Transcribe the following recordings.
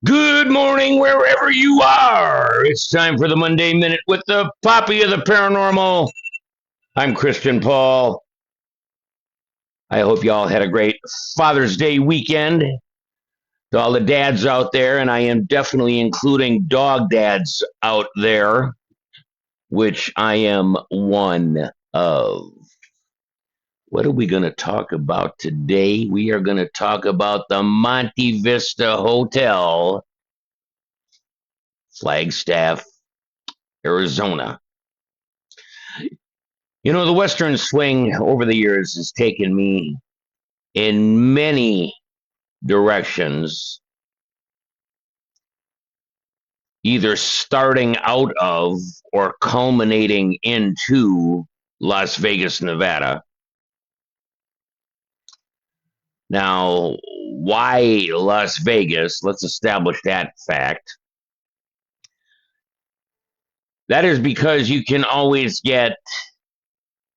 Good morning, wherever you are. It's time for the Monday Minute with the Poppy of the Paranormal. I'm Christian Paul. I hope you all had a great Father's Day weekend. To all the dads out there, and I am definitely including dog dads out there, which I am one of. What are we going to talk about today? We are going to talk about the Monte Vista Hotel, Flagstaff, Arizona. You know, the Western swing over the years has taken me in many directions, either starting out of or culminating into Las Vegas, Nevada. Now, why Las Vegas? Let's establish that fact. That is because you can always get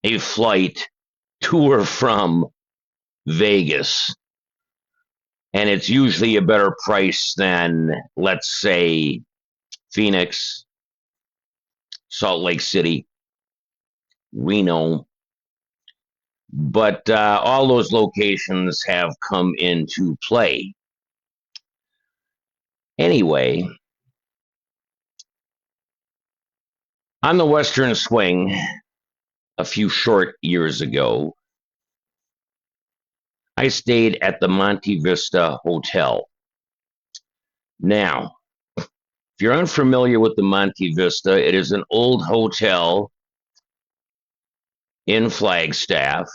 a flight to or from Vegas, and it's usually a better price than, let's say, Phoenix, Salt Lake City, Reno. But all those locations have come into play. Anyway, on the Western Swing, a few short years ago, I stayed at the Monte Vista Hotel. Now, if you're unfamiliar with the Monte Vista, it is an old hotel in Flagstaff,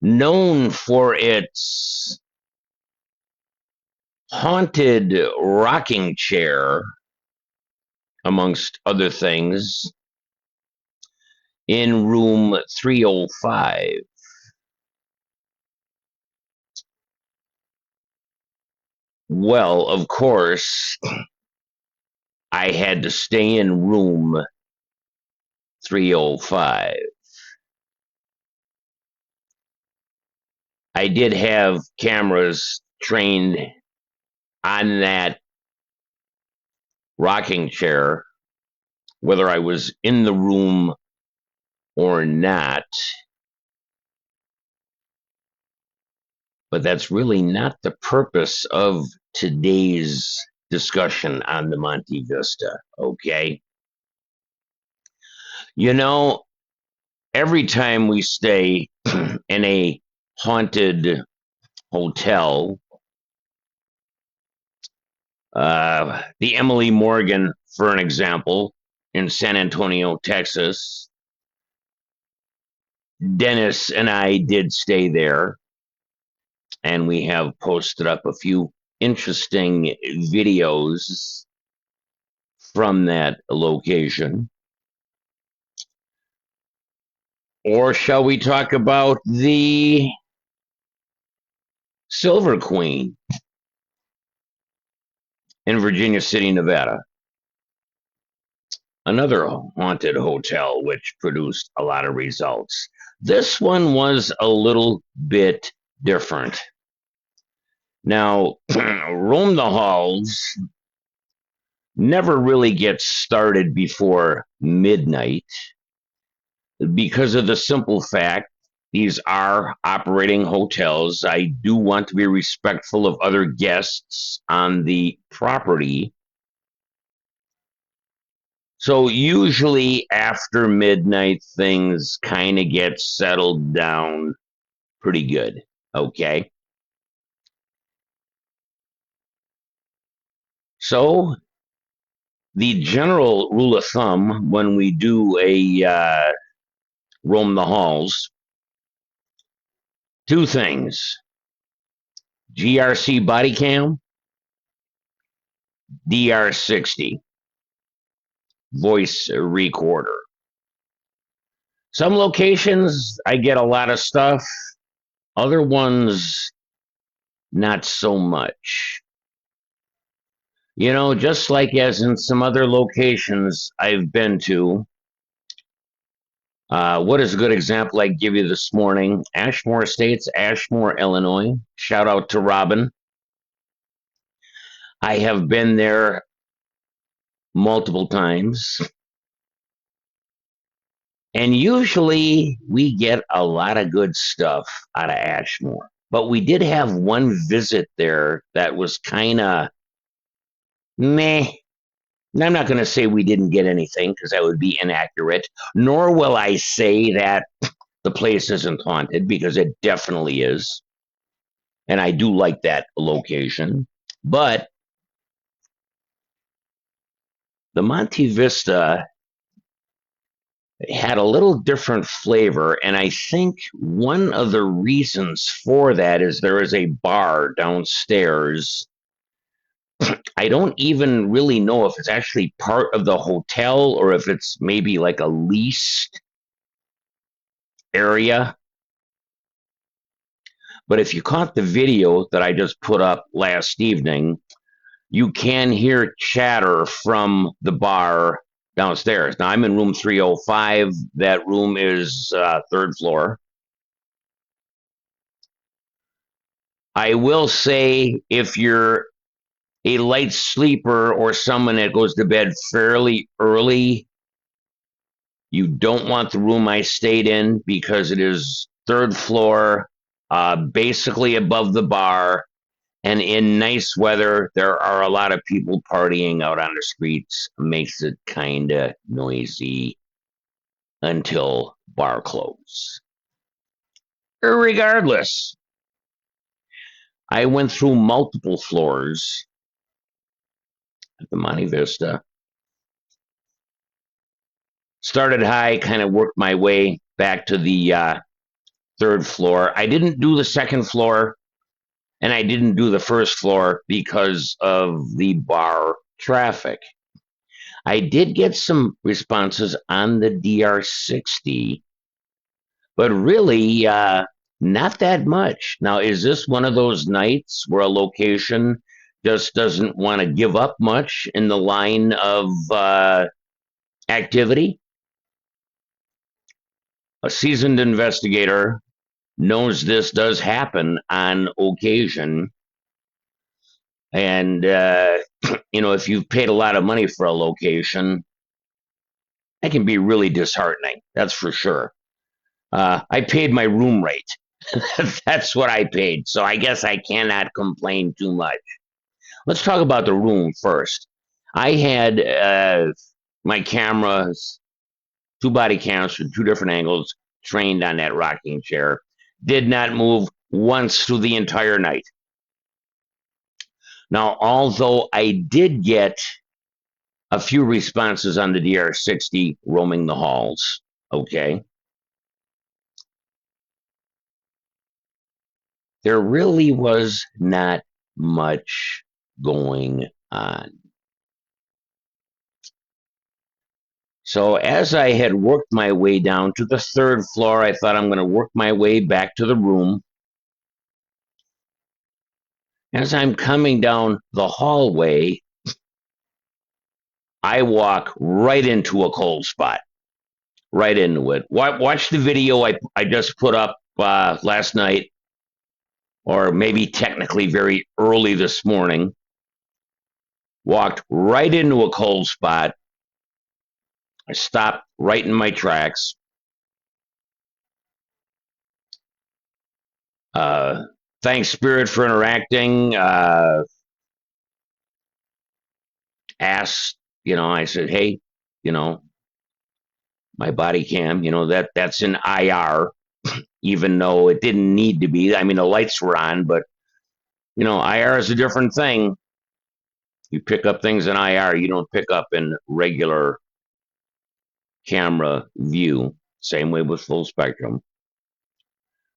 known for its haunted rocking chair, amongst other things, in room 305. Well, of course, I had to stay in room 305. I did have cameras trained on that rocking chair, whether I was in the room or not. But that's really not the purpose of today's discussion on the Monte Vista, okay? You know, every time we stay in a haunted hotel, the Emily Morgan, for an example, in San Antonio, Texas, Dennis and I did stay there, and we have posted up a few interesting videos from that location. Or shall we talk about the Silver Queen in Virginia City, Nevada? Another haunted hotel which produced a lot of results. This one was a little bit different. Now, Roam the Halls never really gets started before midnight because of the simple fact these are operating hotels. I do want to be respectful of other guests on the property. So usually after midnight, things kind of get settled down pretty good. Okay. So the general rule of thumb when we do a roam the halls, two things: GRC body cam, DR60 voice recorder. Some locations I get a lot of stuff, other ones not so much. You know, just like as in some other locations I've been to. What is a good example I give you this morning? Ashmore Estates, Ashmore, Illinois. Shout out to Robin. I have been there multiple times, and usually we get a lot of good stuff out of Ashmore. But we did have one visit there that was kind of meh. I'm not going to say we didn't get anything because that would be inaccurate, nor will I say that the place isn't haunted because it definitely is. And I do like that location. But the Monte Vista had a little different flavor. And I think one of the reasons for that is there is a bar downstairs. I don't even really know if it's actually part of the hotel or if it's maybe like a leased area. But if you caught the video that I just put up last evening, you can hear chatter from the bar downstairs. Now, I'm in room 305. That room is third floor. I will say if you're a light sleeper or someone that goes to bed fairly early, you don't want the room I stayed in because it is third floor, basically above the bar. And in nice weather, there are a lot of people partying out on the streets. Makes it kind of noisy until bar close. Regardless, I went through multiple floors at the Monte Vista. Started high, kind of worked my way back to the third floor. I didn't do the second floor, and I didn't do the first floor because of the bar traffic. I did get some responses on the DR60, but really not that much. Now, is this one of those nights where a location just doesn't want to give up much in the line of activity? A seasoned investigator knows this does happen on occasion. And, if you've paid a lot of money for a location, it can be really disheartening. That's for sure. I paid my room rate. That's what I paid. So I guess I cannot complain too much. Let's talk about the room first. I had my cameras, two body cams from two different angles, trained on that rocking chair. Did not move once through the entire night. Now, although I did get a few responses on the DR60 roaming the halls, okay, there really was not much going on. So as I had worked my way down to the third floor, I thought I'm going to work my way back to the room. As I'm coming down the hallway, I walk right into a cold spot, right into it. Watch the video I just put up last night, or maybe technically very early this morning. Walked right into a cold spot. I stopped right in my tracks. Thanks, Spirit, for interacting. Asked, I said, hey, my body cam, that's in IR, even though it didn't need to be. I mean, the lights were on, but, IR is a different thing. You pick up things in IR you don't pick up in regular camera view. Same way with full spectrum.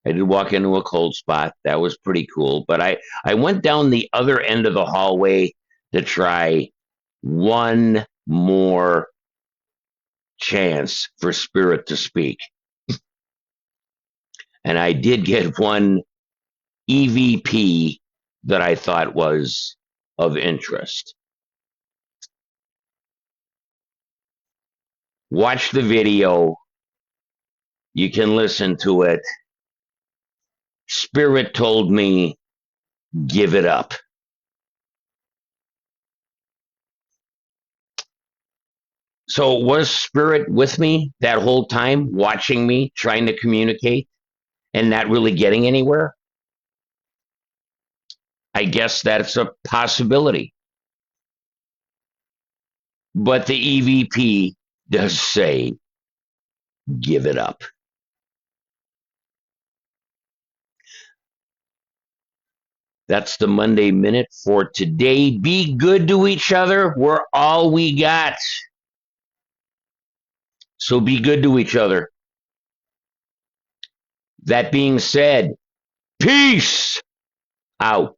I did walk into a cold spot. That was pretty cool. But I went down the other end of the hallway to try one more chance for Spirit to speak. And I did get one EVP that I thought was of interest. Watch the video. You can listen to it. Spirit told me, give it up. So was Spirit with me that whole time, watching me, trying to communicate, and not really getting anywhere? I guess that's a possibility. But the EVP does say, give it up. That's the Monday Minute for today. Be good to each other. We're all we got. So be good to each other. That being said, peace out.